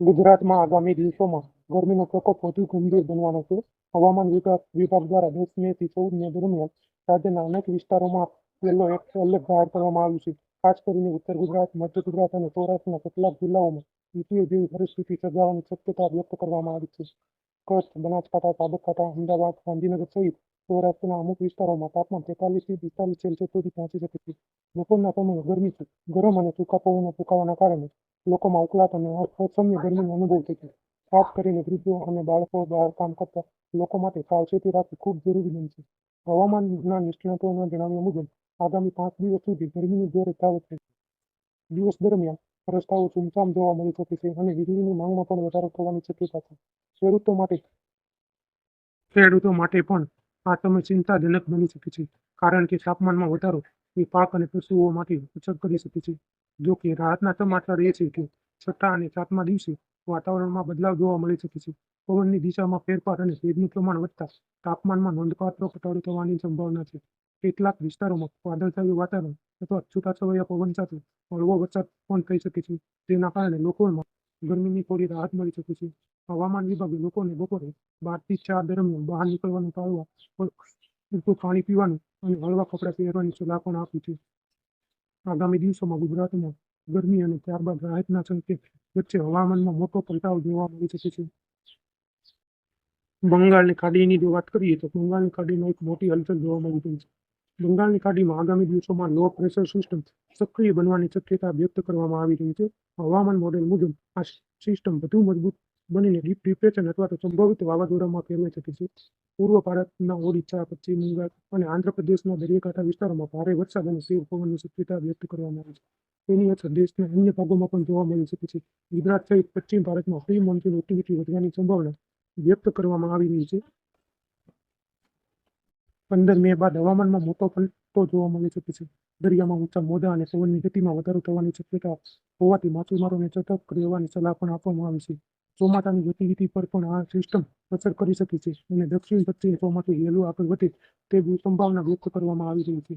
ગુજરાતમાં આગામી દિવસોમાં ગરમીનો પ્રકોપ વધુ ગંભીર બનવાનો છે. હવામાન વિભાગ દ્વારા 10 મે થી 14 મે દરમિયાન રાજ્યના અનેક વિસ્તારોમાં યલો એલર્ટ જાહેર કરવામાં આવ્યું છે. ખાસ કરીને ઉત્તર ગુજરાત, મધ્ય ગુજરાત અને સૌરાષ્ટ્રના કેટલાક જિલ્લાઓમાં વીપીઓ જેવી પરિસ્થિતિ સર્જાવાની શક્યતા વ્યક્ત કરવામાં આવી છે. કચ્છ, બનાસકાંઠા, સાબરકાંઠા, અમદાવાદ, ગાંધીનગર સહિત સૌરાષ્ટ્રના અમુક વિસ્તારોમાં તાપમાન 43 થી 45 સેલ્સિયસ સુધી પહોંચી શકે છે. બપોરના સમયે ગરમ અને સૂકા પવનો ફૂંકાવાના કારણે લોકોમાં ઉકળાટ અને અસહ્ય ગરમીનો અનુભવ થાય છે. ખાસ કરીને વૃદ્ધો અને બાળકો બહાર કામ કરતા લોકો માટે સાવચેતી રાખવી ખૂબ જરૂરી બનશે. હવામાનના નિષ્ણાતોના જણાવ્યા મુજબ આગામી 5 દિવસ સુધી ગરમીનું જોર યથાવત રહેશે. દિવસ દરમિયાન રસ્તાઓ સુમસામ જોવા મળી શકે છે અને વીજળીની માંગમાં પણ વધારો થવાની શક્યતા છે. ખેડૂતો માટે પણ આ સમય ચિંતાજનક બની શકે છે, કારણ કે તાપમાનમાં વધારો એ પાક અને પશુઓ માટે અસર કરી શકે છે. જો કે રાહતના સમાચાર એ છે કે 6 અને 7મા દિવસે વાતાવરણમાં બદલાવ જોવા મળી શકે છે. પવનની દિશામાં ફેરફાર અને ભેજનું પ્રમાણ વધતા તાપમાનમાં નોંધપાત્ર ઘટાડો થવાની સંભાવના છે. કેટલાક વિસ્તારોમાં વાદળછાયું વાતાવરણ અથવા છૂટાછવાયા પવન સાથે હળવો વરસાદ પણ થઈ શકે છે, જેના કારણે લોકોમાં ગરમીની થોડી રાહત મળી શકે છે. હવામાન વિભાગે લોકોને બપોરે 12 થી 4 દરમિયાન બહાર નીકળવાનું ટાળવા, પૂરતું પાણી પીવાનું અને હળવા કપડાં પહેરવાની સલાહ પણ આપી છે. આગામી દિવસોમાં ગુજરાતમાં ગરમી અને ત્યારબાદ રાહતના સંકેત વચ્ચે હવામાનમાં મોટો પલટાવ જોવા મળી શકે છે. બંગાળની ખાડીની જો વાત કરીએ તો બંગાળની ખાડીમાં એક મોટી હલચલ જોવા મળી રહી છે. બંગાળની ખાડીમાં આગામી દિવસોમાં લો પ્રેશર સિસ્ટમ સક્રિય બનવાની શક્યતા વ્યક્ત કરવામાં આવી રહી છે. હવામાન મોડેલ મુજબ આ સિસ્ટમ વધુ મજબૂત બનીને ડીપ ડિપ્રેશન અથવા તો સંભવિત વાવાઝોડામાં ફેરવાઈ શકે છે. પૂર્વ ભારતના ઓડિશા, પશ્ચિમ બંગાળ અને આંધ્રપ્રદેશના દરિયાકાંઠા વિસ્તારોમાં ભારે વરસાદ અને તીવ્ર પવનની શક્યતા વ્યક્ત કરવામાં આવી છે. તેની અસર દેશના અન્ય ભાગોમાં પણ જોવા મળી શકે છે. ગુજરાત સહિત પશ્ચિમ ભારતમાં પ્રી મોન્સૂન એક્ટિવિટી વધવાની સંભાવના વ્યક્ત કરવામાં આવી રહી છે. 15 મે બાદ હવામાનમાં મોટો પલટો જોવા મળી શકે છે. દરિયામાં ઊંચા મોજા અને પવનની ગતિમાં વધારો થવાની શક્યતા હોવાથી માછીમારોને સતર્ક રહેવાની સલાહ પણ આપવામાં આવી છે. ચોમાસાની ગતિવિધિ પર પણ આ સિસ્ટમ અસર કરી શકે છે અને દક્ષિણ પશ્ચિમ ચોમાસું વહેલું આગળ વધે તેવી સંભાવના વ્યક્ત કરવામાં આવી રહી છે.